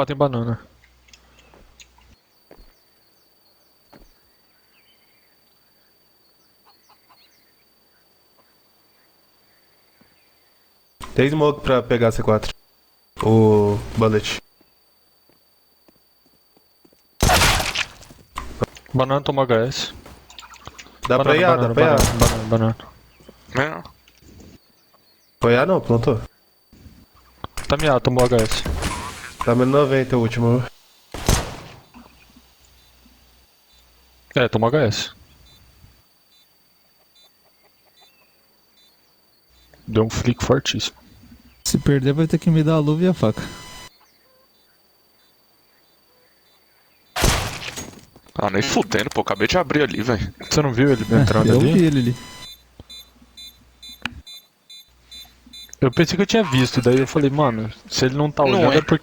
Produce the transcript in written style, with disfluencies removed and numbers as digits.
4 em banana. Tem smoke pra pegar C4. O bullet. Banana tomou HS. Dá pra ir, dá pra ir. Banana. É. Foi A não, plantou. Tá miado, tomou HS. Tá menos 90 o último. É, tomou HS. Deu um flick fortíssimo. Se perder, vai ter que me dar a luva e a faca. Ah, nem fudendo, pô. Acabei de abrir ali, velho. Você não viu ele entrando Eu ali? vi ele ali. Eu pensei que eu tinha visto, daí eu falei, mano, se ele não tá Não olhando é. é porque